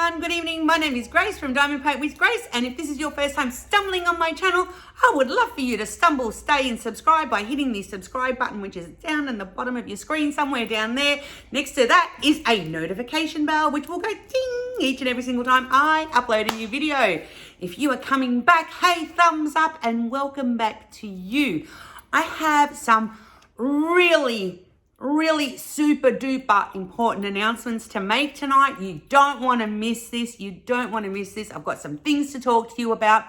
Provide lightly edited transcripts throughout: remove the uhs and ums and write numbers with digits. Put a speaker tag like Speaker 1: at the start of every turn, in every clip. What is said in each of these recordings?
Speaker 1: everyone, good evening. My name is Grace from Diamond Paint with Grace, and if this is your first time stumbling on my channel, I would love for you to stumble, stay and subscribe by hitting the subscribe button, which is down in the bottom of your screen, somewhere down there. Next to that is a notification bell, which will go ding each and every single time I upload a new video. If you are coming back, hey, thumbs up and welcome back to you. I have some really super duper important announcements to make tonight. You don't want to miss this. I've got some things to talk to you about.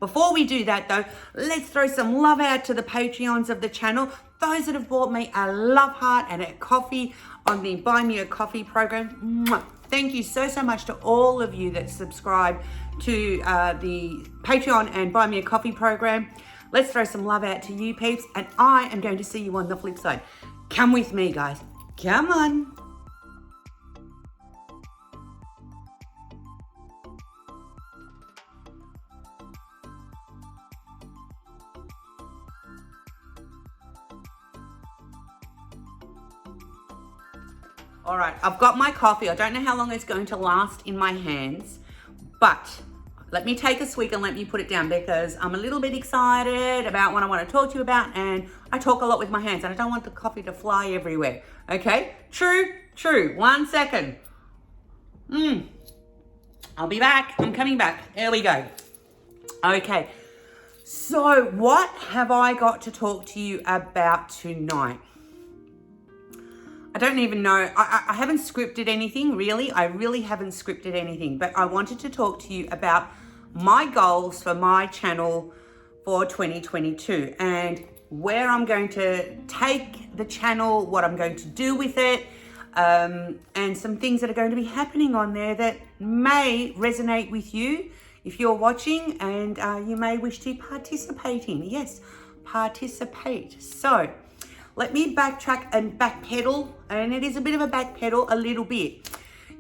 Speaker 1: Before we do that though, let's throw some love out to the Patreons of the channel. Those that have bought me a love heart and a coffee on the Buy Me a Coffee program. Mwah. Thank you so much to all of you that subscribe to the Patreon and Buy Me a Coffee program. Let's throw some love out to you peeps, and I am going to see you on the flip side. Come with me, guys. Come on. All right, I've got my coffee. I don't know how long it's going to last in my hands, but let me take a swig and let me put it down because I'm a little bit excited about what I want to talk to you about, and I talk a lot with my hands and I don't want the coffee to fly everywhere. Okay, true. 1 second. I'll be back. I'm coming back. There we go. Okay, so what have I got to talk to you about tonight? I don't even know. I haven't scripted anything, really. I really haven't scripted anything, but I wanted to talk to you about my goals for my channel for 2022 and where I'm going to take the channel, what I'm going to do with it, and some things that are going to be happening on there that may resonate with you if you're watching, and you may wish to participate in. Yes, participate. So let me backtrack and backpedal, and it is a bit of a backpedal a little bit.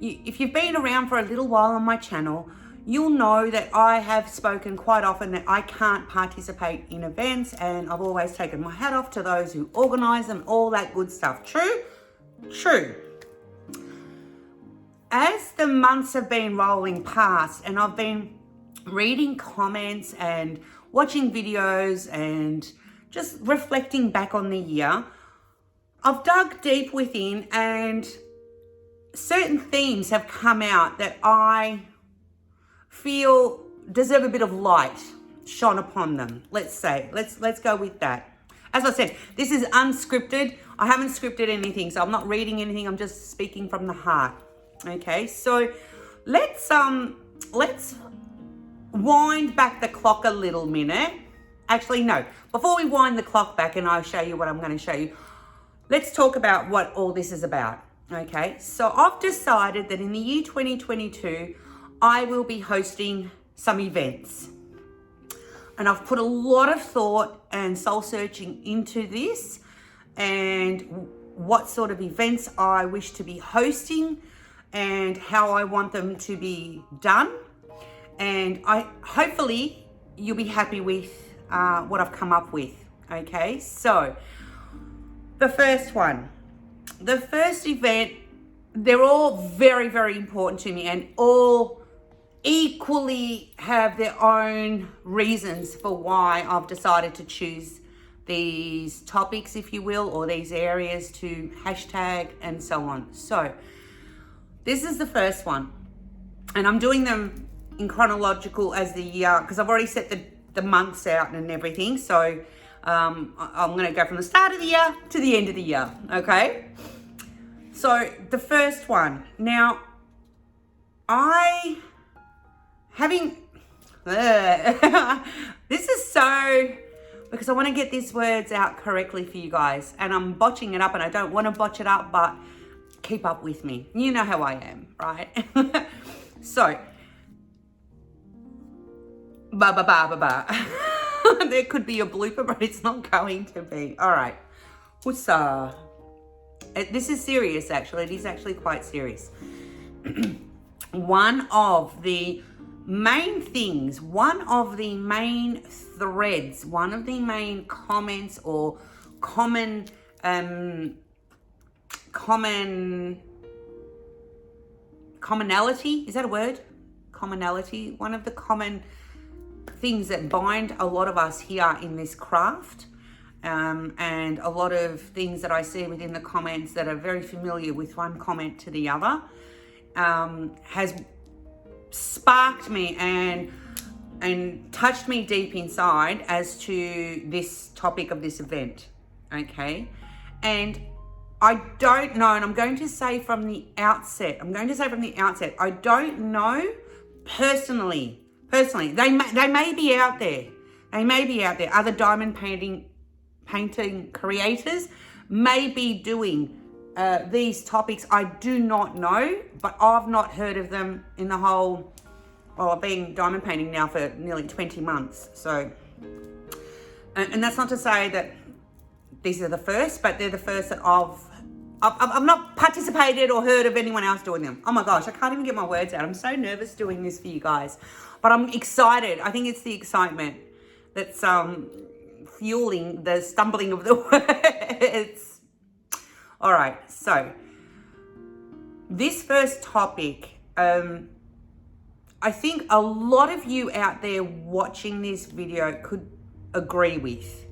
Speaker 1: If you've been around for a little while on my channel, you'll know that I have spoken quite often that I can't participate in events, and I've always taken my hat off to those who organise them, all that good stuff. True. As the months have been rolling past and I've been reading comments and watching videos and just reflecting back on the year, I've dug deep within and certain themes have come out that I feel deserve a bit of light shone upon them. Let's go with that. As I said, this is unscripted. I haven't scripted anything, so I'm not reading anything. I'm just speaking from the heart. Okay, so let's wind back the clock a little minute. Actually, no. Before we wind the clock back and I'll show you what I'm going to show you, let's talk about what all this is about. Okay, so I've decided that in the year 2022, I will be hosting some events. And I've put a lot of thought and soul searching into this and what sort of events I wish to be hosting and how I want them to be done. And hopefully you'll be happy with what I've come up with. Okay, so the first event, they're all very important to me, and all equally have their own reasons for why I've decided to choose these topics, if you will, or these areas to hashtag and so on. So this is the first one, and I'm doing them in chronological as the year because I've already set the months out and everything. So I'm going to go from the start of the year to the end of the year. Okay. So the first one. Now, this is so, because I want to get these words out correctly for you guys, and I'm botching it up, and I don't want to botch it up, but keep up with me. You know how I am, right? So, there could be a blooper, but it's not going to be. All right. Hussa. This is serious, actually. It is actually quite serious. One of the main things, one of the main threads, one of the main comments or common commonality, is that a word? Commonality, one of the common things that bind a lot of us here in this craft, and a lot of things that I see within the comments that are very familiar with one comment to the other, has sparked me and touched me deep inside as to this topic of this event, okay? And I don't know, and I'm going to say from the outset, I don't know personally, they may be out there. Other diamond painting creators may be doing these topics. I do not know, but I've not heard of them in the whole, I've been diamond painting now for nearly 20 months. So, and that's not to say that these are the first, but they're the first that I've not participated or heard of anyone else doing them. Oh my gosh, I can't even get my words out. I'm so nervous doing this for you guys, but I'm excited. I think it's the excitement that's fueling the stumbling of the words. All right, so this first topic, I think a lot of you out there watching this video could agree with.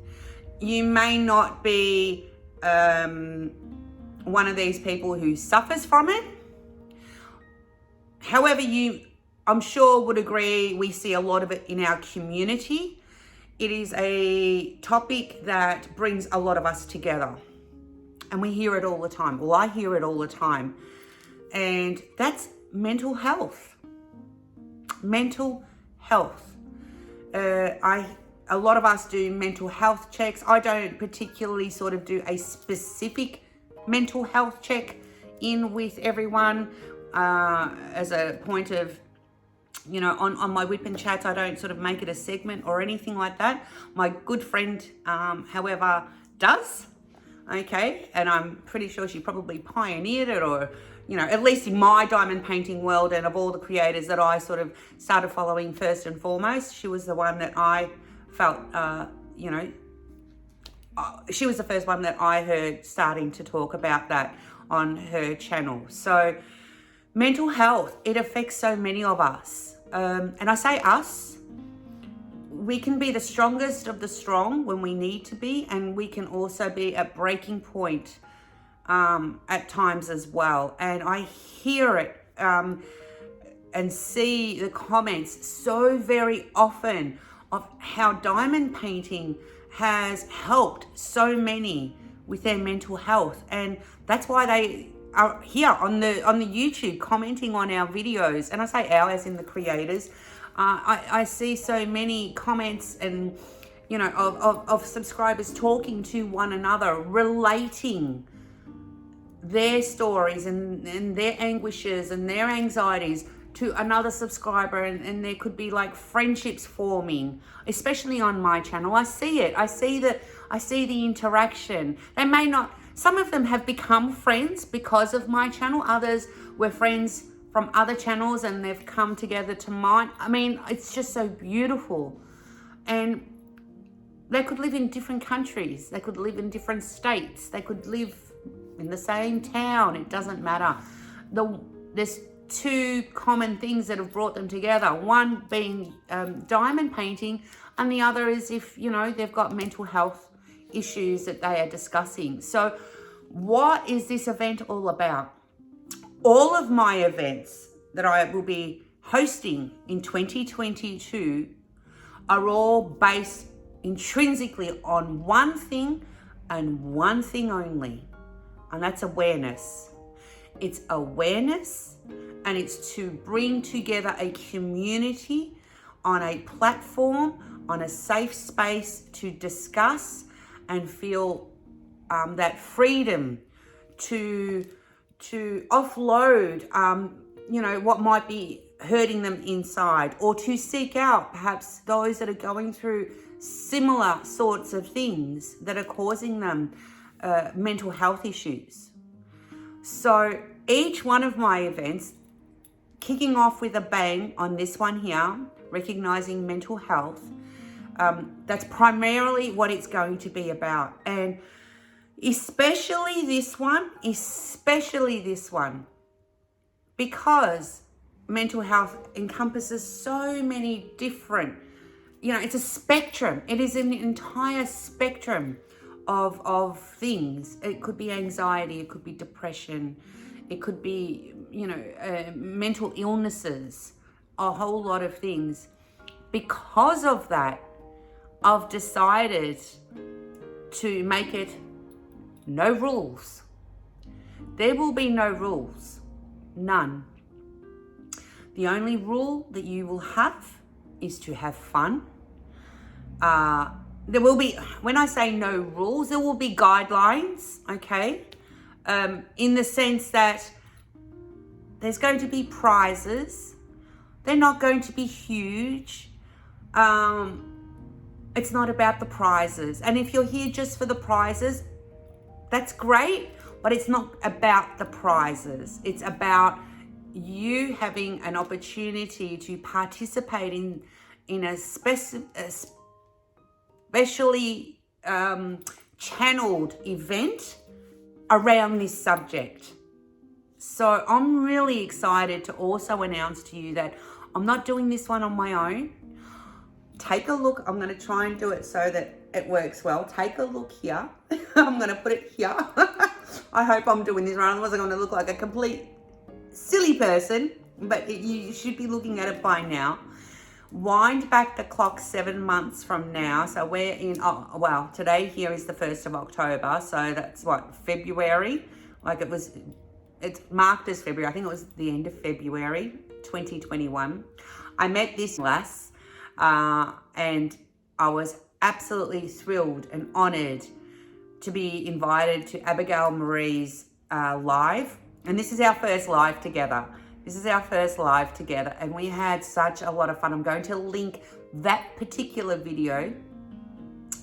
Speaker 1: You may not be one of these people who suffers from it. However, I'm sure would agree, we see a lot of it in our community. It is a topic that brings a lot of us together. And we hear it all the time. Well, I hear it all the time. And that's mental health. Mental health. A lot of us do mental health checks. I don't particularly sort of do a specific mental health check in with everyone as a point of, you know, on my whip and chats. I don't sort of make it a segment or anything like that. My good friend, however, does. Okay, and I'm pretty sure she probably pioneered it, or, you know, at least in my diamond painting world and of all the creators that I sort of started following first and foremost, she was the one that I felt, you know, she was the first one that I heard starting to talk about that on her channel. So mental health, it affects so many of us. And I say us, we can be the strongest of the strong when we need to be, and we can also be at breaking point at times as well. And I hear it and see the comments so very often of how diamond painting has helped so many with their mental health, and that's why they are here on the YouTube commenting on our videos. And I say our as in the creators. I see so many comments and, you know, of subscribers talking to one another, relating their stories and their anguishes and their anxieties to another subscriber, and there could be like friendships forming, especially on my channel. I see it. I see the interaction. They may not, some of them have become friends because of my channel. Others were friends from other channels and they've come together to mine. I mean, it's just so beautiful. And they could live in different countries. They could live in different states. They could live in the same town. It doesn't matter. There's two common things that have brought them together. One being diamond painting, and the other is if, you know, they've got mental health issues that they are discussing. So what is this event all about? All of my events that I will be hosting in 2022 are all based intrinsically on one thing and one thing only, and that's awareness. It's awareness, and it's to bring together a community on a platform, on a safe space to discuss and feel that freedom to offload, you know, what might be hurting them inside, or to seek out perhaps those that are going through similar sorts of things that are causing them mental health issues. So each one of my events, kicking off with a bang on this one here, recognizing mental health, that's primarily what it's going to be about. And especially this one, because mental health encompasses so many different, it's a spectrum. It is an entire spectrum of things. It could be anxiety, it could be depression, it could be, mental illnesses, a whole lot of things. Because of that, I've decided to make it no rules. There will be no rules, none. The only rule that you will have is to have fun. There will be, when I say no rules, there will be guidelines, okay? In the sense that there's going to be prizes. They're not going to be huge. It's not about the prizes. And if you're here just for the prizes, that's great, but it's not about the prizes. It's about you having an opportunity to participate in a specially channeled event around this subject. So I'm really excited to also announce to you that I'm not doing this one on my own. Take a look. I'm going to try and do it so that it works well. Take a look here. I'm going to put it here. I hope I'm doing this right. Otherwise I'm going to look like a complete silly person, but you should be looking at it by now. Wind back the clock 7 months from now. So we're in, today here is the 1st of October. So that's what, February? It's marked as February. I think it was the end of February, 2021. I met this lass and I was absolutely thrilled and honored to be invited to Abigail Maree's live. And this is our first live together. And we had such a lot of fun. I'm going to link that particular video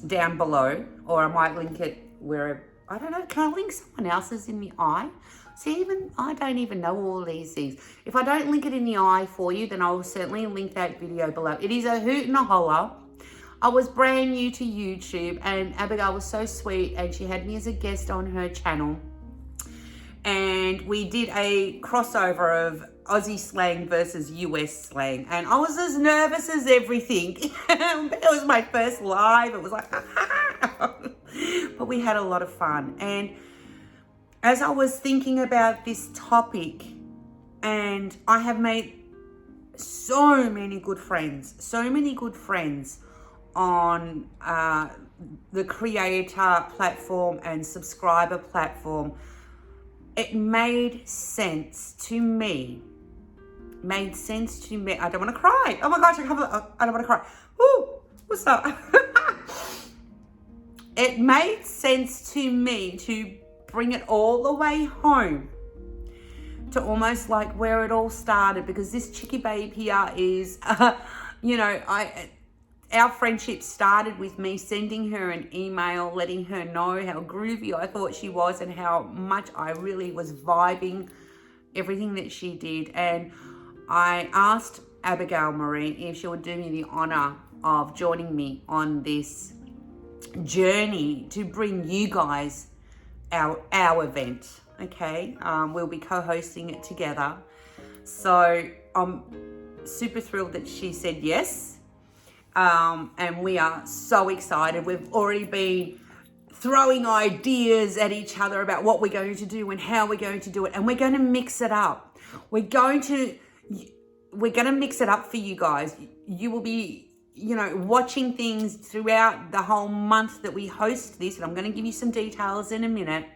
Speaker 1: down below, or I might link it where, I don't know, can I link someone else's in the eye? See, I don't even know all these things. If I don't link it in the eye for you, then I will certainly link that video below. It is a hoot and a holler. I was brand new to YouTube, and Abigail was so sweet, and she had me as a guest on her channel. And we did a crossover of Aussie slang versus US slang. And I was as nervous as everything. It was my first live. It was like, but we had a lot of fun. And as I was thinking about this topic, and I have made so many good friends on the creator platform and subscriber platform, it made sense to me. I don't want to cry. Oh my gosh, I don't want to cry. Woo, what's up? It made sense to me to bring it all the way home to almost like where it all started, because this chickie babe here is, our friendship started with me sending her an email, letting her know how groovy I thought she was and how much I really was vibing everything that she did. And I asked Abigail Maree if she would do me the honor of joining me on this journey to bring you guys our event. Okay, we'll be co-hosting it together. So I'm super thrilled that she said yes. And we are so excited. We've already been throwing ideas at each other about what we're going to do and how we're going to do it. And we're going to mix it up. We're going to mix it up for you guys. You will be, watching things throughout the whole month that we host this. And I'm going to give you some details in a minute.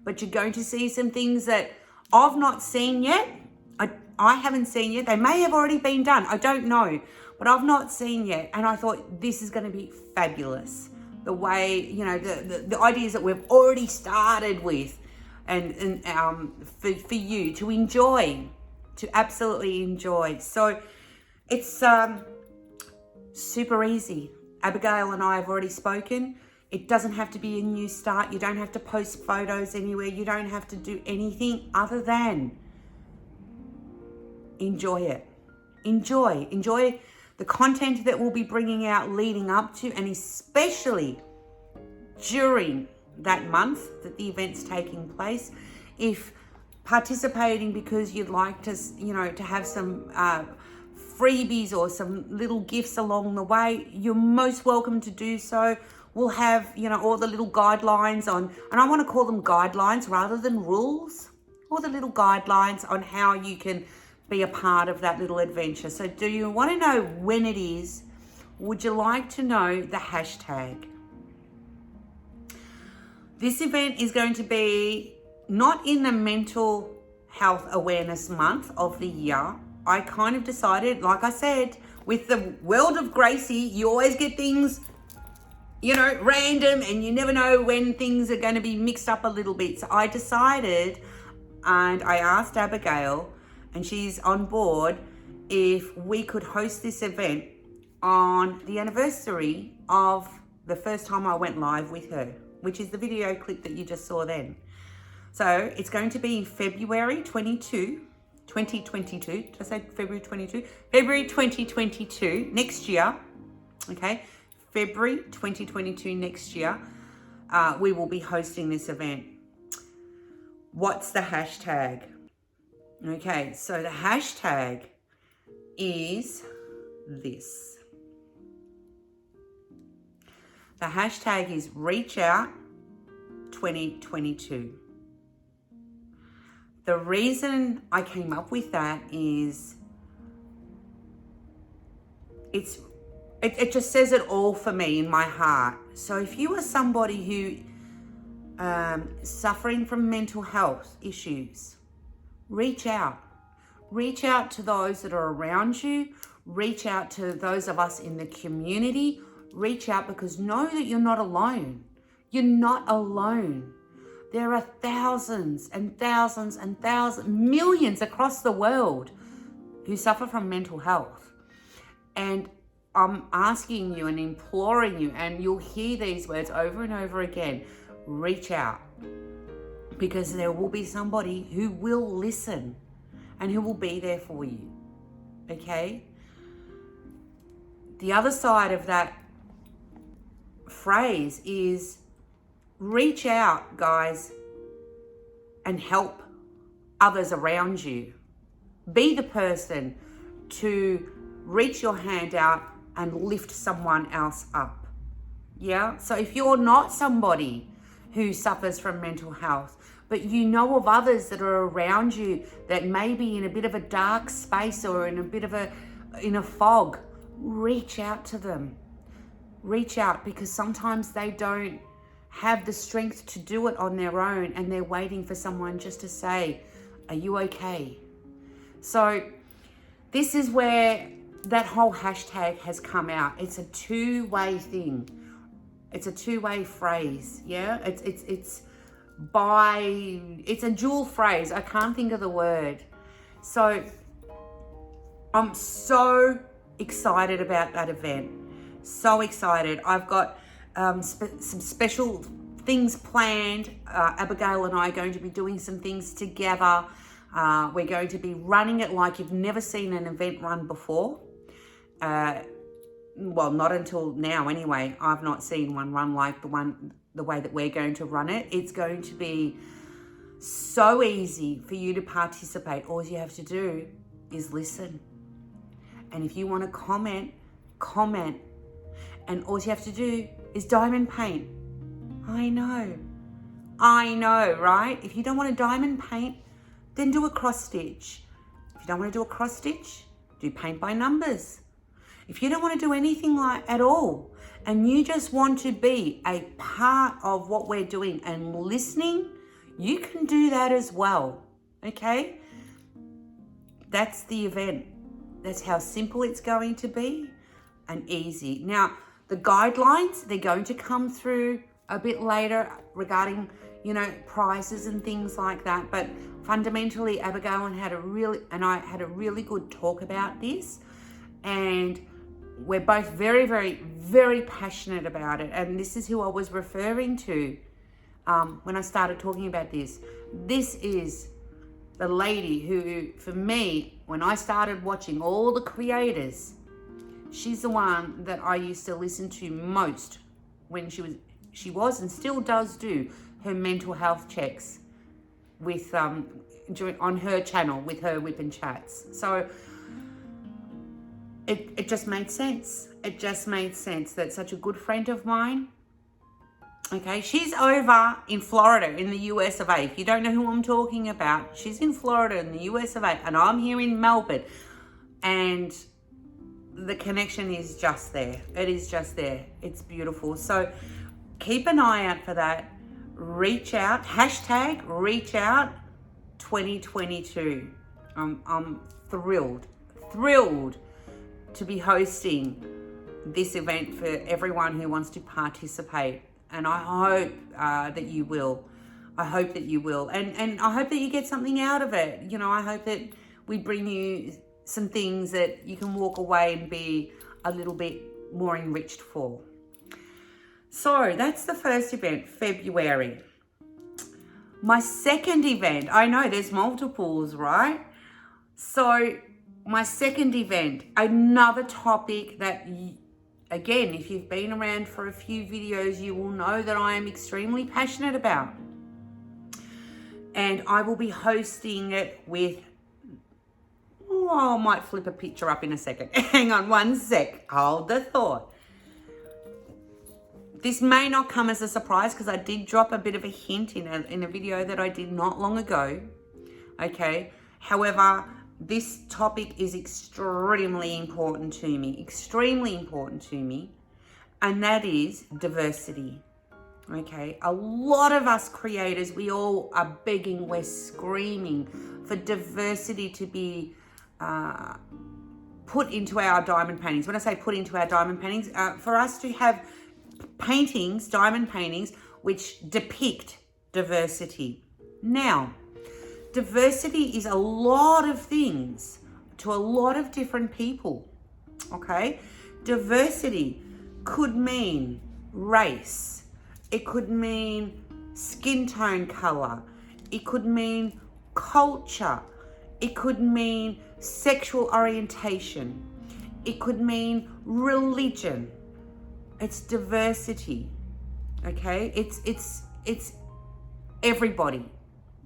Speaker 1: But you're going to see some things that I've not seen yet. I haven't seen yet. They may have already been done. I don't know. But I've not seen yet. And I thought this is going to be fabulous. The way, the ideas that we've already started with, and for you to enjoy, to absolutely enjoy. So it's super easy. Abigail and I have already spoken. It doesn't have to be a new start. You don't have to post photos anywhere. You don't have to do anything other than enjoy it. Enjoy the content that we'll be bringing out leading up to, and especially during that month that the event's taking place. If participating because you'd like to, you know, to have some freebies or some little gifts along the way, you're most welcome to do so. We'll have, you know, all the little guidelines on, and I want to call them guidelines rather than rules, all the little guidelines on how you can be a part of that little adventure. So do you want to know when it is? Would you like to know the hashtag? This event is going to be not in the mental health awareness month of the year. I kind of decided, like I said, with the world of Gracie, you always get things, you know, random, and you never know when things are going to be mixed up a little bit. So I decided, and I asked Abigail, and she's on board, if we could host this event on the anniversary of the first time I went live with her, which is the video clip that you just saw then. So it's going to be in February 2022. Did I say February 22? February 2022, next year. Okay, February 2022 next year, we will be hosting this event. What's the hashtag? Okay, so the hashtag is this. The hashtag is Reach Out 2022. The reason I came up with that is it just says it all for me in my heart. So if you are somebody who suffering from mental health issues, reach out. Reach out to those that are around you. Reach out to those of us in the community. Reach out, because know that you're not alone. You're not alone. There are thousands and thousands and thousands, millions across the world who suffer from mental health. And I'm asking you and imploring you, and you'll hear these words over and over again, reach out. Because there will be somebody who will listen and who will be there for you, okay? The other side of that phrase is reach out, guys, and help others around you. Be the person to reach your hand out and lift someone else up. Yeah? So if you're not somebody who suffers from mental health, but you know of others that are around you that may be in a bit of a dark space or in a fog, reach out to them. Reach out, because sometimes they don't have the strength to do it on their own, and they're waiting for someone just to say, are you okay? So this is where that whole hashtag has come out. It's a two-way thing. It's a two-way phrase, yeah? It's a dual phrase. I can't think of the word. So I'm so excited about that event. So excited. I've got some special things planned. Abigail and I are going to be doing some things together. We're going to be running it like you've never seen an event run before. Well, not until now anyway. I've not seen one run like the way that we're going to run it. It's going to be so easy for you to participate. All you have to do is listen. And if you want to comment. And all you have to do is diamond paint. I know, right? If you don't want to diamond paint, then do a cross stitch. If you don't want to do a cross stitch, do paint by numbers. If you don't want to do anything like at all, and you just want to be a part of what we're doing and listening, you can do that as well, okay? That's the event. That's how simple it's going to be and easy. Now, the guidelines, they're going to come through a bit later regarding, prizes and things like that. But fundamentally, Abigail and I had a really good talk about this. And we're both very, very, very passionate about it. And this is who I was referring to when I started talking about this. This is the lady who, for me, when I started watching all the creators, she's the one that I used to listen to most when she was and still does do her mental health checks. with on her channel with her Whip and Chats. So it just made sense. It just made sense that such a good friend of mine, okay, she's over in Florida in the US of A. If you don't know who I'm talking about, she's in Florida in the US of A, and I'm here in Melbourne, and the connection is just there. It is just there. It's beautiful. So keep an eye out for that. Reach out, hashtag reach out 2022. I'm thrilled to be hosting this event for everyone who wants to participate. And I hope that you will. I hope that you will. And I hope that you get something out of it. You know, I hope that we bring you some things that you can walk away and be a little bit more enriched for. So that's the first event, February. My second event, I know there's multiples, right? So my second event, another topic that, again, if you've been around for a few videos, you will know that I am extremely passionate about. And I will be hosting it with, I might flip a picture up in a second. Hang on one sec. Hold the thought. This may not come as a surprise because I did drop a bit of a hint in a video that I did not long ago. Okay. However, this topic is extremely important to me. Extremely important to me. And that is diversity. Okay. A lot of us creators, we all are begging, we're screaming for diversity to be put into our diamond paintings. When I say put into our diamond paintings, for us to have paintings, diamond paintings, which depict diversity. Now, diversity is a lot of things to a lot of different people, okay? Diversity could mean race. It could mean skin tone color. It could mean culture. It could mean sexual orientation. It could mean religion. It's diversity, okay? It's everybody,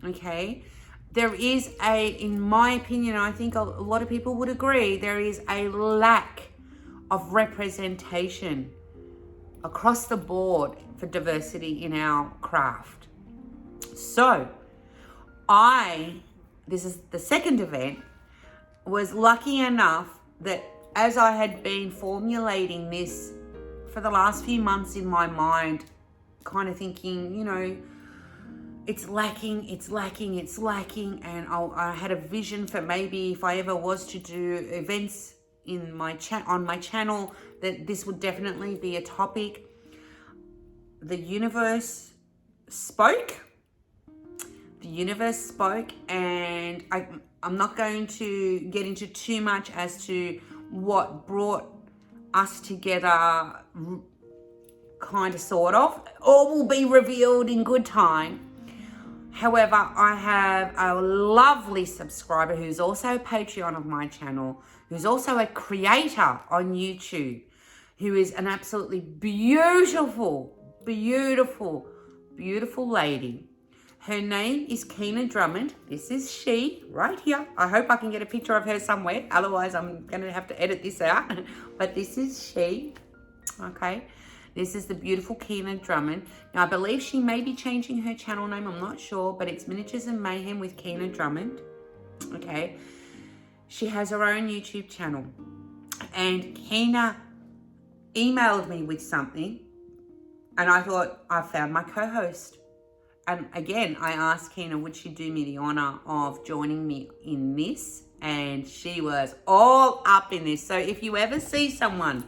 Speaker 1: okay? There is in my opinion, I think a lot of people would agree, there is a lack of representation across the board for diversity in our craft. So, this is the second event, was lucky enough that as I had been formulating this for the last few months in my mind, kind of thinking, you know, it's lacking, and I had a vision for maybe if I ever was to do events in on my channel, that this would definitely be a topic. The universe spoke, and I'm not going to get into too much as to what brought us together, kind of, sort of. All will be revealed in good time. However, I have a lovely subscriber who's also a Patreon of my channel, who's also a creator on YouTube, who is an absolutely beautiful lady. Her name is Kina Drummond. This is she right here. I hope I can get a picture of her somewhere. Otherwise, I'm going to have to edit this out. But this is she. Okay. This is the beautiful Kina Drummond. Now, I believe she may be changing her channel name. I'm not sure. But it's Miniatures and Mayhem with Kina Drummond. Okay. She has her own YouTube channel. And Kina emailed me with something. And I thought, I found my co-host. And again, I asked Kina, would she do me the honor of joining me in this? And she was all up in this. So if you ever see someone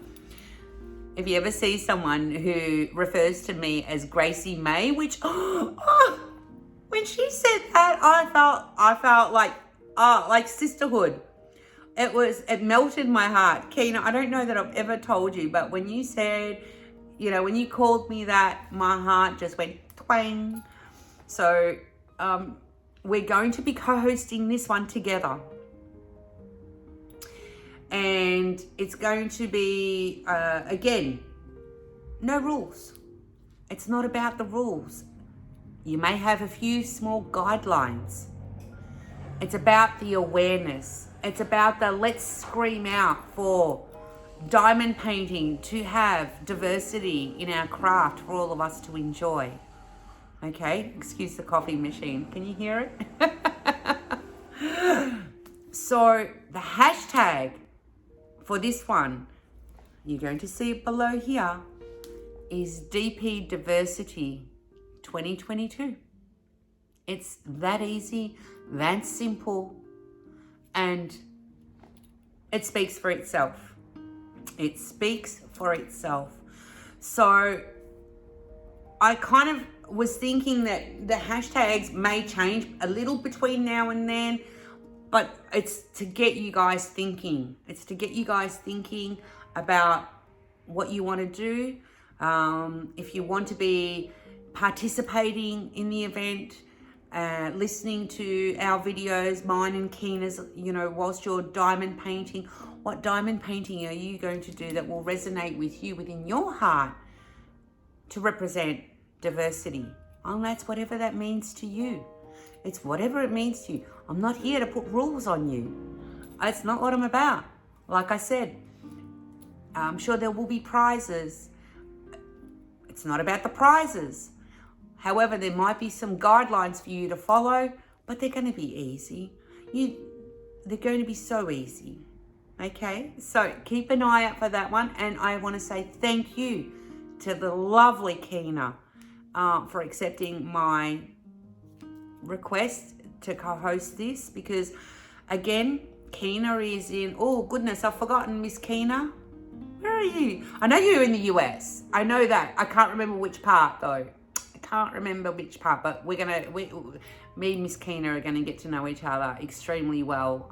Speaker 1: who refers to me as Gracie May, which, when she said that, I felt like sisterhood. It melted my heart. Kina, I don't know that I've ever told you, but when you said, you know, when you called me that, my heart just went twang. So we're going to be co-hosting this one together. And it's going to be, again, no rules. It's not about the rules. You may have a few small guidelines. It's about the awareness. It's about the let's scream out for diamond painting to have diversity in our craft for all of us to enjoy. Okay, excuse the coffee machine. Can you hear it? So the hashtag for this one, you're going to see it below here, is DP Diversity 2022. It's that easy, that simple, and it speaks for itself. It speaks for itself. So I kind of was thinking that the hashtags may change a little between now and then, but it's to get you guys thinking. It's to get you guys thinking about what you want to do. If you want to be participating in the event, listening to our videos, mine and Kina's, you know, whilst you're diamond painting, what diamond painting are you going to do that will resonate with you within your heart to represent diversity? And that's whatever that means to you. It's whatever it means to you. I'm not here to put rules on you. That's not what I'm about. Like I said, I'm sure there will be prizes. It's not about the prizes. However, there might be some guidelines for you to follow, but they're going to be easy. They're going to be so easy. Okay, so keep an eye out for that one. And I want to say thank you to the lovely Kina for accepting my request to co-host this, because again, Kina is in, oh goodness, I've forgotten Miss Kina. Where are you? I know you're in the US. I know that. I can't remember which part though. I can't remember which part, but me and Miss Kina are gonna get to know each other extremely well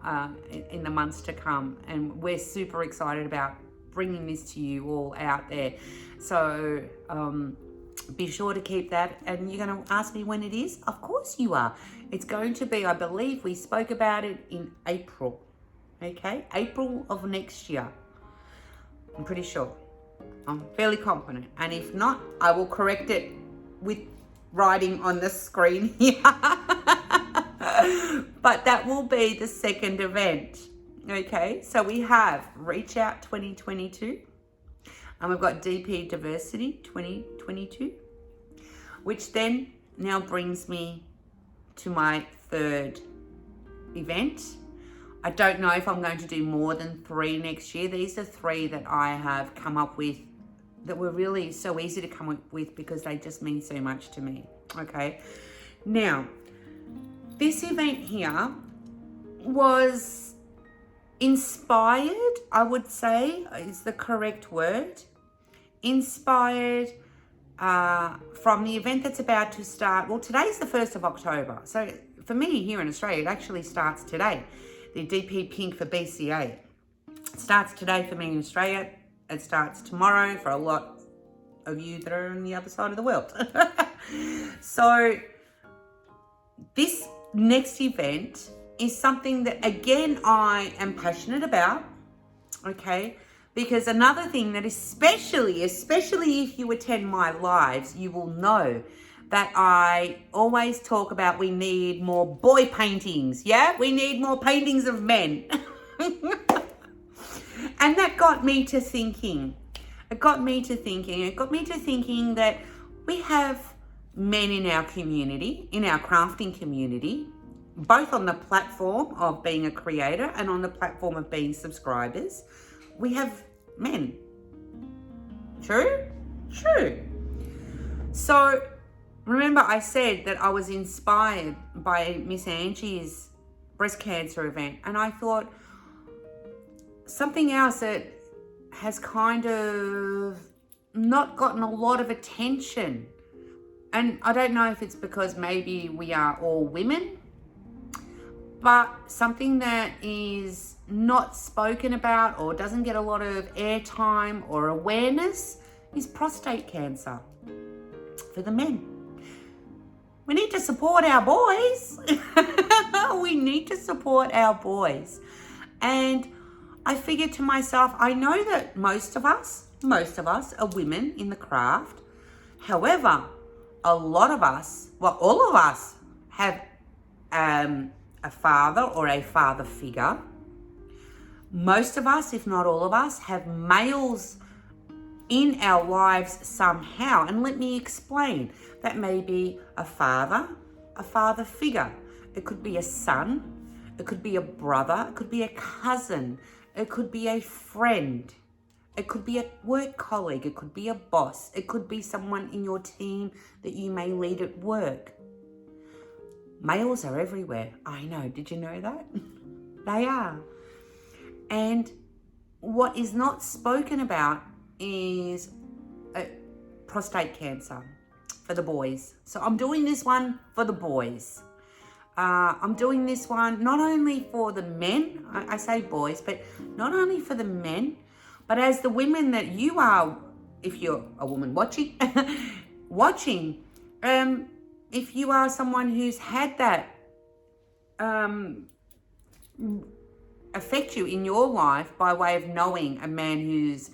Speaker 1: in the months to come, and we're super excited about bringing this to you all out there. So be sure to keep that. And you're going to ask me when it is? Of course you are. It's going to be, I believe we spoke about it in April. Okay, April of next year. I'm pretty sure. I'm fairly confident. And if not, I will correct it with writing on the screen here. But that will be the second event. Okay, so we have Reach Out 2022. And we've got DP Diversity 2022, which then now brings me to my third event. I don't know if I'm going to do more than 3 next year. These are 3 that I have come up with that were really so easy to come up with because they just mean so much to me. Okay, now this event here was inspired, I would say is the correct word. Inspired from the event that's about to start. Well, today's the 1st of October. So for me here in Australia, it actually starts today. The DP Pink for BCA. It starts today for me in Australia. It starts tomorrow for a lot of you that are on the other side of the world. So this next event is something that, again, I am passionate about. Okay. Because another thing that especially if you attend my lives, you will know that I always talk about we need more boy paintings. Yeah, we need more paintings of men. And that got me to thinking. It got me to thinking that we have men in our community, in our crafting community, both on the platform of being a creator and on the platform of being subscribers. We have men. True? True. So remember I said that I was inspired by Miss Angies' breast cancer event, and I thought something else that has kind of not gotten a lot of attention, and I don't know if it's because maybe we are all women, but something that is not spoken about or doesn't get a lot of airtime or awareness is prostate cancer for the men. We need to support our boys. We need to support our boys. And I figured to myself, I know that most of us are women in the craft. However, a lot of us, well, all of us have a father or a father figure. Most of us, if not all of us, have males in our lives somehow. And let me explain. That may be a father figure. It could be a son. It could be a brother. It could be a cousin. It could be a friend. It could be a work colleague. It could be a boss. It could be someone in your team that you may lead at work. Males are everywhere. I know. Did you know that? They are. And what is not spoken about is prostate cancer for the boys. So I'm doing this one for the boys. I'm doing this one not only for the men, I say boys, but not only for the men, but as the women that you are, if you're a woman watching, if you are someone who's had that affect you in your life by way of knowing a man who's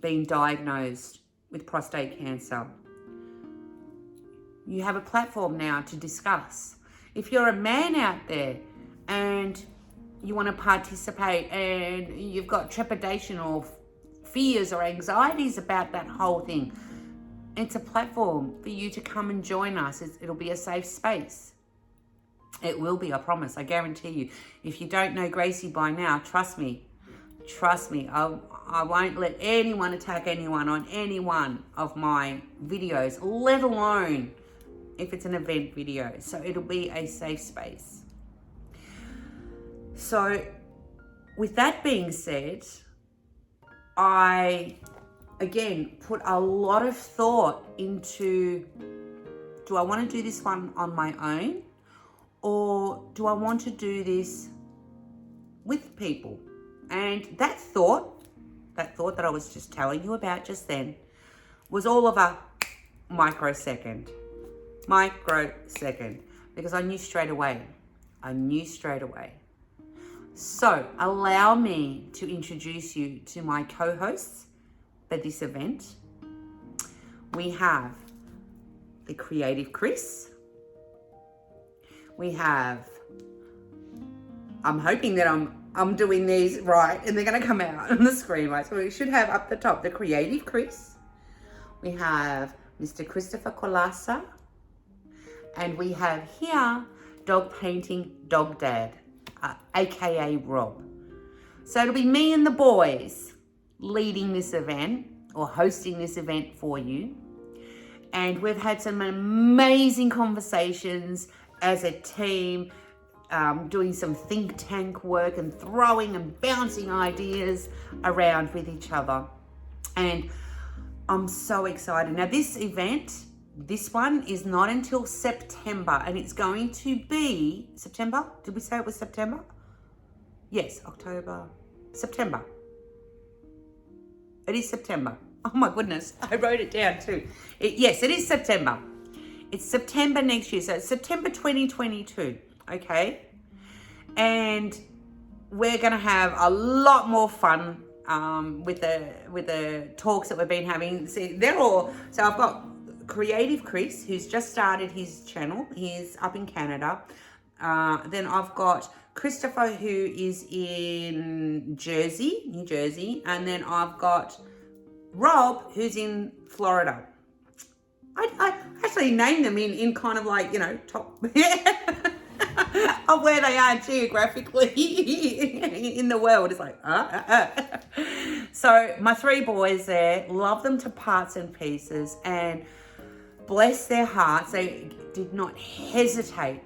Speaker 1: been diagnosed with prostate cancer, you have a platform now to discuss. If you're a man out there and you want to participate and you've got trepidation or fears or anxieties about that whole thing, it's a platform for you to come and join us. It'll be a safe space. It will be, I promise, I guarantee you. If you don't know Gracie by now, trust me, I won't let anyone attack anyone on any one of my videos, let alone if it's an event video. So it'll be a safe space. So with that being said, I, again, put a lot of thought into, do I want to do this one on my own? Or do I want to do this with people? And that thought that I was just telling you about just then was all of a microsecond. Because I knew straight away. So allow me to introduce you to my co-hosts for this event. We have the Kreative Kris. We have, I'm hoping that I'm doing these right and they're going to come out on the screen, right? So we should have up the top the Kreative Kris. We have Mr. Chistopher Kolass. And we have here Dog Painting Dog Dad, aka Rob. So it'll be me and the boys leading this event or hosting this event for you. And we've had some amazing conversations as a team, doing some think tank work and throwing and bouncing ideas around with each other. And I'm so excited. Now this event, this one is not until September, and it's going to be September. Did we say it was September? Yes, October, September. It is September. Oh my goodness, I wrote it down too. Yes, it is September. It's September next year, so it's September 2022, okay? And we're gonna have a lot more fun with the talks that we've been having. See, they're all, so I've got Kreative Kris, who's just started his channel. He's up in Canada. Then I've got Christopher, who is in New Jersey. And then I've got Rob, who's in Florida. I actually named them in kind of like, top of where they are geographically in the world. It's like, So my three boys there, love them to parts and pieces, and bless their hearts, they did not hesitate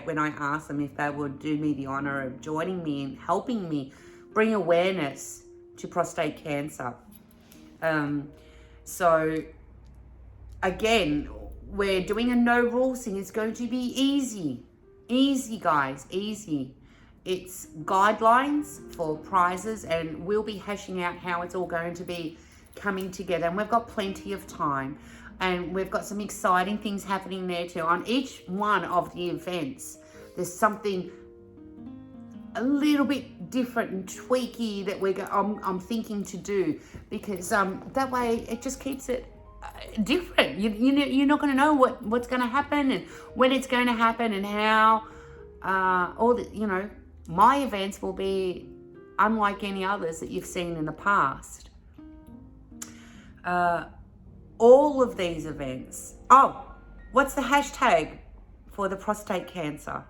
Speaker 1: when I asked them if they would do me the honor of joining me and helping me bring awareness to prostate cancer. So again, we're doing a no rules thing. It's going to be easy guys, easy. It's guidelines for prizes, and we'll be hashing out how it's all going to be coming together, and we've got plenty of time. And we've got some exciting things happening there too. On each one of the events, there's something a little bit different and tweaky that I'm thinking to do, because that way it just keeps it different. You're not going to know what's going to happen and when it's going to happen and how. My events will be unlike any others that you've seen in the past. All of these events. Oh, what's the hashtag for the prostate cancer?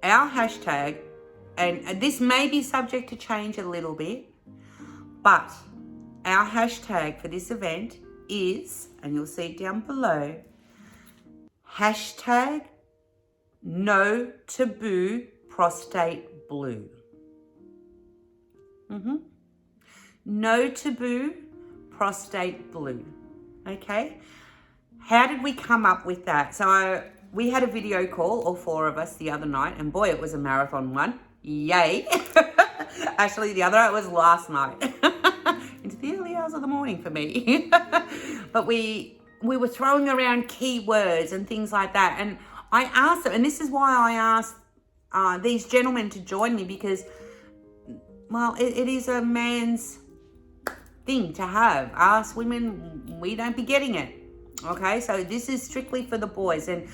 Speaker 1: Our hashtag, and this may be subject to change a little bit, but our hashtag for this event is, and you'll see it down below, hashtag no taboo prostate blue. No taboo prostate blue. Okay. How did we come up with that? So we had a video call, all four of us, the other night, and boy, it was a marathon one. Yay. Actually, the other night was last night. Into the early hours of the morning for me. But we were throwing around keywords and things like that. And I asked them, and this is why I asked these gentlemen to join me, because, well, it is a man's thing to have. Us women, we don't be getting it. Okay, so this is strictly for the boys. And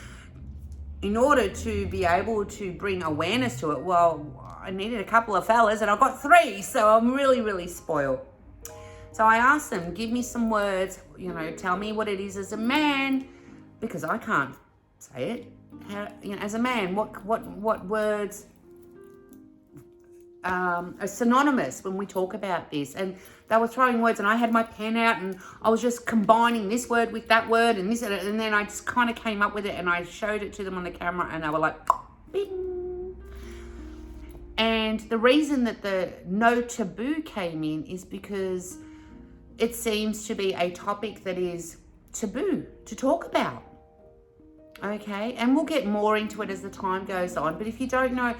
Speaker 1: in order to be able to bring awareness to it, well, I needed a couple of fellas and I got 3, so I'm really, really spoiled. So I asked them, give me some words, tell me what it is as a man, because I can't say it. As a man, what words are synonymous when we talk about this? And they were throwing words, and I had my pen out, and I was just combining this word with that word, and this, and then I just kind of came up with it, and I showed it to them on the camera, and they were like, bing. And the reason that the no taboo came in is because it seems to be a topic that is taboo to talk about. Okay, and we'll get more into it as the time goes on. But if you don't know,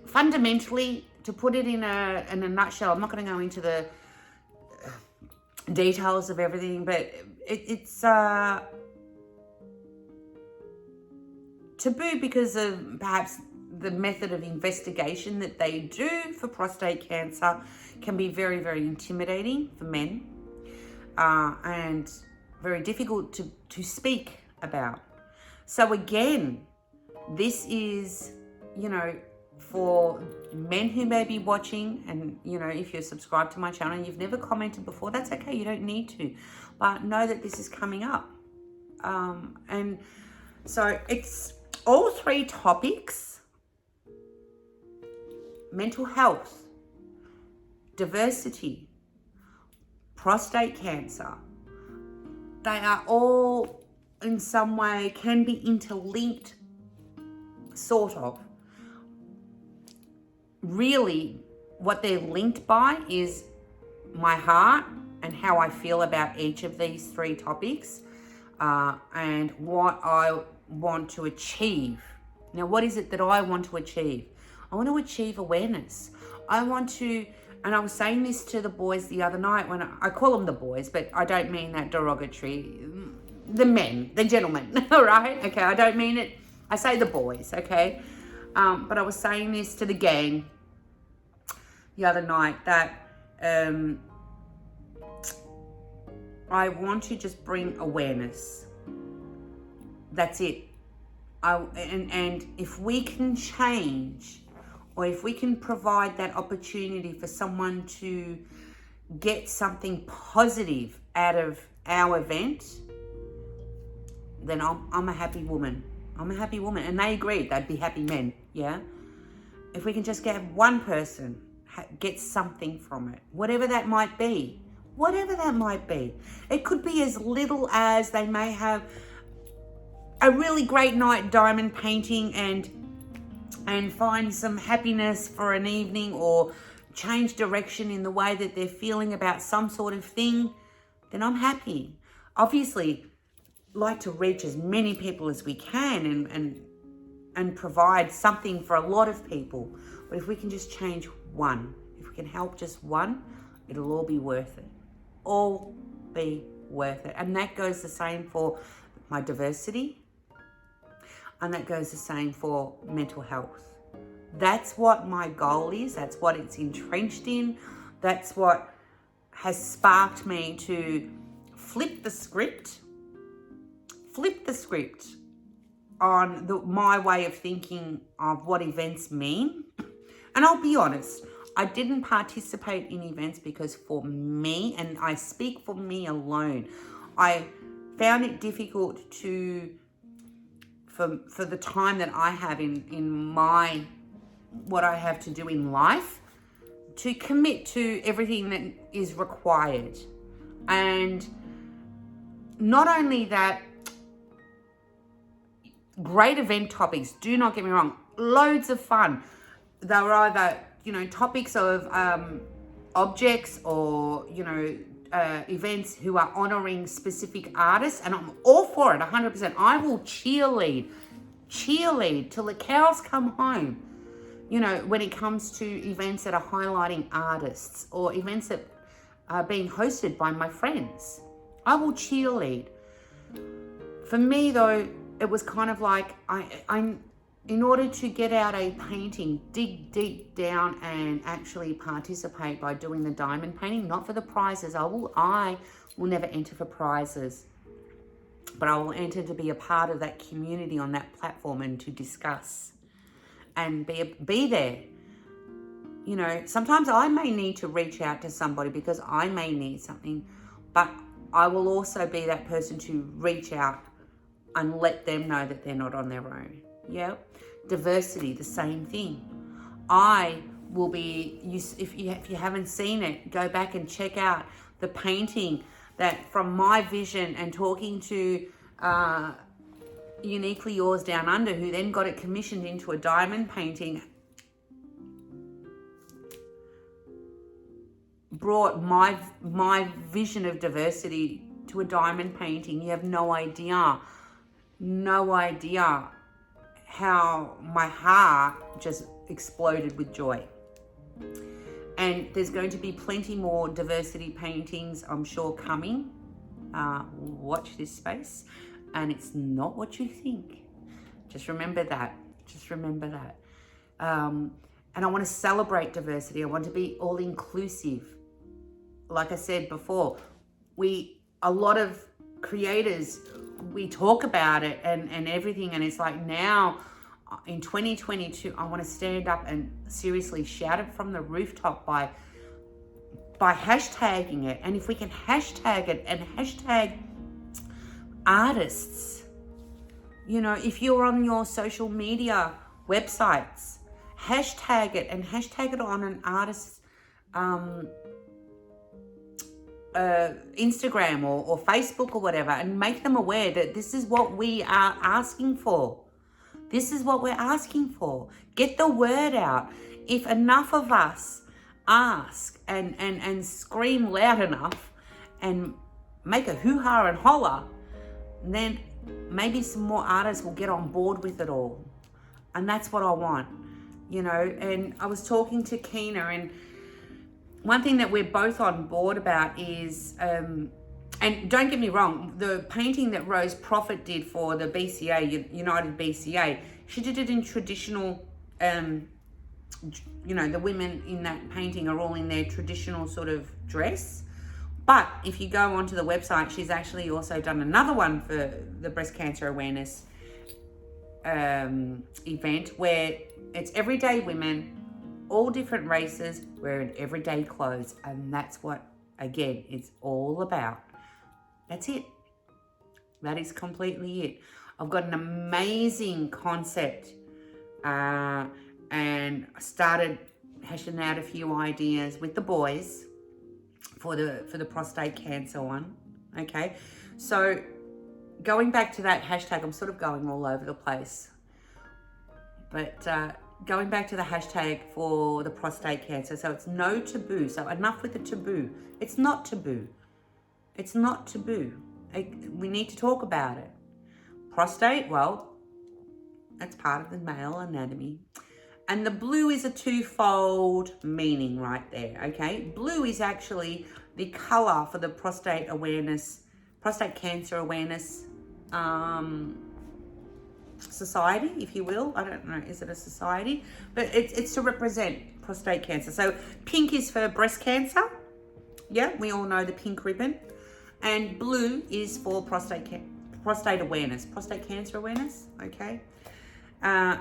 Speaker 1: fundamentally, to put it in a nutshell, I'm not going to go into the details of everything, but it's taboo because of perhaps the method of investigation that they do for prostate cancer can be very, very intimidating for men, and very difficult to speak about. So again, this is, for men who may be watching, and, if you're subscribed to my channel and you've never commented before, that's okay. You don't need to. But know that this is coming up. And so it's all 3 topics: mental health, diversity, prostate cancer. They are all in some way can be interlinked, sort of. Really, what they're linked by is my heart and how I feel about each of these 3 topics, and what I want to achieve. Now, what is it that I want to achieve? I want to achieve awareness. I want to, and I was saying this to the boys the other night, when I call them the boys, but I don't mean that derogatory. The men, the gentlemen, all right? Okay, I don't mean it. I say the boys, okay? But I was saying this to the gang the other night, that I want to just bring awareness. That's it. And if we can change, or if we can provide that opportunity for someone to get something positive out of our event, then I'm a happy woman. I'm a happy woman. And they agreed they'd be happy men, yeah? If we can just get one person get something from it, whatever that might be. Whatever that might be. It could be as little as they may have a really great night diamond painting and find some happiness for an evening, or change direction in the way that they're feeling about some sort of thing, then I'm happy. Obviously, like to reach as many people as we can and provide something for a lot of people. But if we can just change one, if we can help just one, it'll all be worth it. All be worth it. And that goes the same for my diversity, and that goes the same for mental health. That's what my goal is. That's what it's entrenched in. That's what has sparked me to flip the script on my way of thinking of what events mean. And I'll be honest, I didn't participate in events because for me, and I speak for me alone, I found it difficult for the time that I have in what I have to do in life, to commit to everything that is required. And not only that, great event topics, do not get me wrong, loads of fun. They were either, topics of objects or, events who are honoring specific artists, and I'm all for it, 100%. I will cheerlead till the cows come home, when it comes to events that are highlighting artists or events that are being hosted by my friends. I will cheerlead. For me, though, it was kind of like, in order to get out a painting, dig deep down and actually participate by doing the diamond painting, not for the prizes. I will never enter for prizes, but I will enter to be a part of that community on that platform and to discuss and be there. Sometimes I may need to reach out to somebody because I may need something, but I will also be that person to reach out and let them know that they're not on their own. Yeah. Diversity, the same thing. I will be, if you haven't seen it, go back and check out the painting that from my vision and talking to Uniquely Yours Down Under, who then got it commissioned into a diamond painting, brought my vision of diversity to a diamond painting. You have no idea how my heart just exploded with joy. And there's going to be plenty more diversity paintings, I'm sure, coming. Watch this space. And it's not what you think. Just remember that. And I want to celebrate diversity. I want to be all inclusive. Like I said before, a lot of creators, we talk about it and everything, and it's like now in 2022, I want to stand up and seriously shout it from the rooftop by hashtagging it. And if we can hashtag it and hashtag artists, if you're on your social media websites, hashtag it and hashtag it on an artist's Instagram or Facebook or whatever, and make them aware that this is what we are asking for. This is what we're asking for. Get the word out. If enough of us ask and scream loud enough and make a hoo-ha and holler, then maybe some more artists will get on board with it all. And that's what I want, and I was talking to Kina, and one thing that we're both on board about is, and don't get me wrong, the painting that Rose Prophet did for the BCA, United BCA, she did it in traditional, the women in that painting are all in their traditional sort of dress. But if you go onto the website, she's actually also done another one for the breast cancer awareness event, where it's everyday women, all different races, wearing everyday clothes. And that's what, again, it's all about. That's it. That is completely it. I've got an amazing concept and I started hashing out a few ideas with the boys for the prostate cancer one. Okay, so going back to that hashtag, I'm sort of going all over the place, but going back to the hashtag for the prostate cancer, so it's no taboo. So enough with the taboo. It's not taboo. It's not taboo. We need to talk about it. Prostate, well, that's part of the male anatomy. And the blue is a twofold meaning right there, okay? Blue is actually the color for the prostate cancer awareness society, if you will. I don't know, is it a society? But it's to represent prostate cancer. So pink is for breast cancer, Yeah, we all know the pink ribbon. And blue is for prostate awareness, prostate cancer awareness, okay? And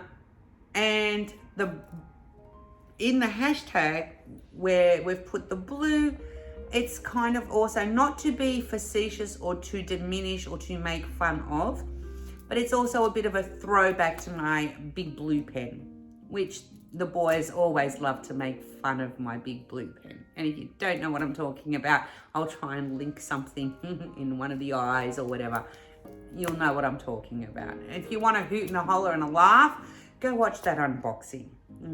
Speaker 1: in the hashtag where we've put the blue, it's kind of also not to be facetious or to diminish or to make fun of, but it's also a bit of a throwback to my big blue pen, which the boys always love to make fun of my big blue pen. And if you don't know what I'm talking about, I'll try and link something in one of the eyes or whatever. You'll know what I'm talking about. If you want a hoot and a holler and a laugh, go watch that unboxing,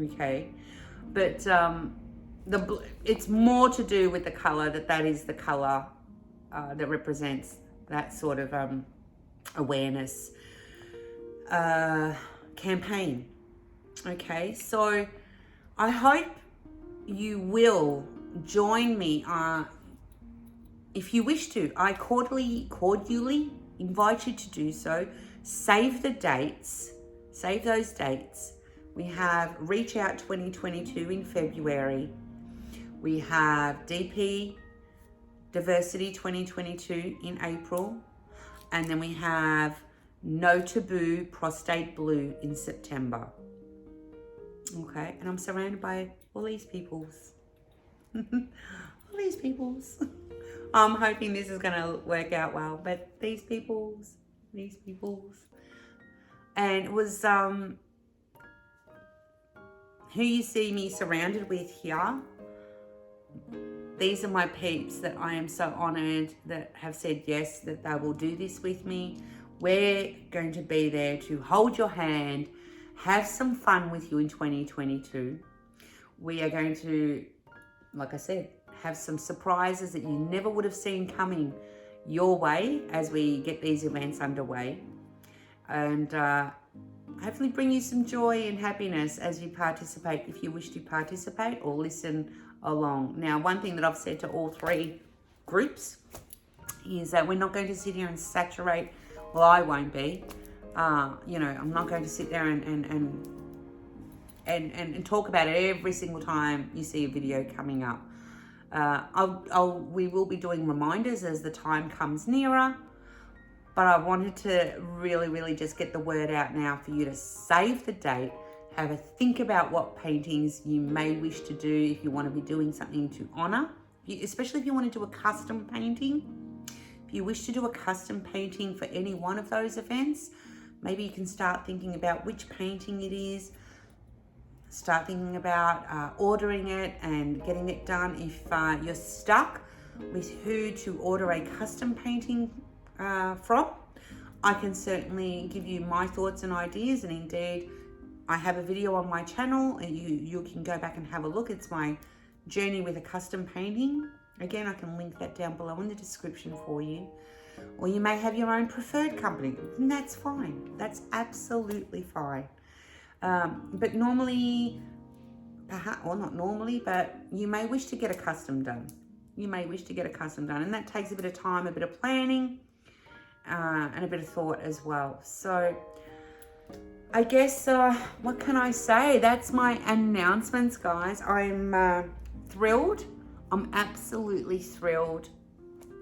Speaker 1: okay? But it's more to do with the color, that is the color that represents that sort of awareness campaign. Okay, so I hope you will join me. If you wish to, I cordially invite you to do so. Save the dates, save those dates. We have Reach Out 2022 in February. We have DP Diversity 2022 in April. And then we have No Taboo Prostate Blue in September. Okay, and I'm surrounded by all these peoples. All these peoples. I'm hoping this is going to work out well, but these peoples. And it was who you see me surrounded with here. These are my peeps that I am so honored that have said yes, that they will do this with me. We're going to be there to hold your hand, have some fun with you in 2022. We are going to, like I said, have some surprises that you never would have seen coming your way as we get these events underway. And hopefully bring you some joy and happiness as you participate, if you wish to participate or listen along. Now, one thing that I've said to all three groups is that we're not going to sit here and saturate, well, I won't be. I'm not going to sit there and talk about it every single time you see a video coming up. We will be doing reminders as the time comes nearer, but I wanted to really just get the word out now for you to save the date, have a think about what paintings you may wish to do if you want to be doing something to honor, especially if you want to do a custom painting. If you wish to do a custom painting for any one of those events, maybe you can start thinking about which painting it is. Start thinking about ordering it and getting it done. If you're stuck with who to order a custom painting from, I can certainly give you my thoughts and ideas. And indeed, I have a video on my channel and you can go back and have a look. It's my journey with a custom painting. Again, I can link that down below in the description for you. Or you may have your own preferred company, and that's fine. That's absolutely fine. But normally, not normally, but you may wish to get a custom done. And that takes a bit of time, a bit of planning, and a bit of thought as well. So I guess, what can I say? That's my announcements, guys. I'm thrilled. I'm absolutely thrilled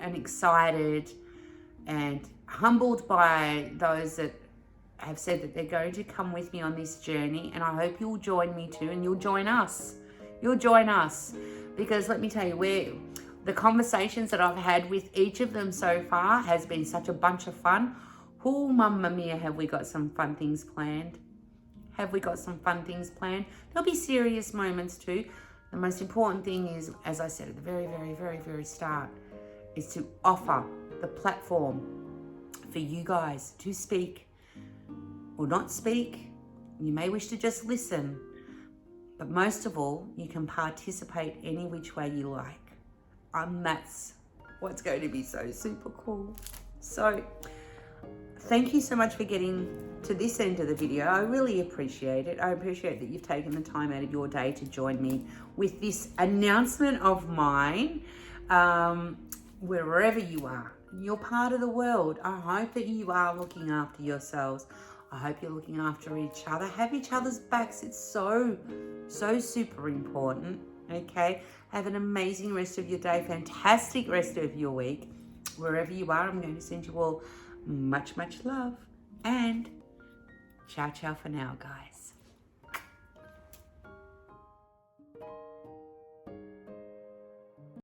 Speaker 1: and excited and humbled by those that have said that they're going to come with me on this journey, and I hope you'll join me too, and you'll join us. Because let me tell you, the conversations that I've had with each of them so far has been such a bunch of fun. Oh, mamma mia, have we got some fun things planned? There'll be serious moments too. The most important thing is, as I said at the very start, is to offer the platform for you guys to speak or not speak. You may wish to just listen, but most of all, you can participate any which way you like. And that's what's going to be so super cool. So thank you so much for getting to this end of the video. I really appreciate it. I appreciate that you've taken the time out of your day to join me with this announcement of mine. Wherever you are, you're part of the world. I hope that you are looking after yourselves. I hope you're looking after each other. Have each other's backs. It's so super important. Okay, have an amazing rest of your day, fantastic rest of your week. Wherever you are, I'm going to send you all much, much love. And ciao, ciao for now, guys.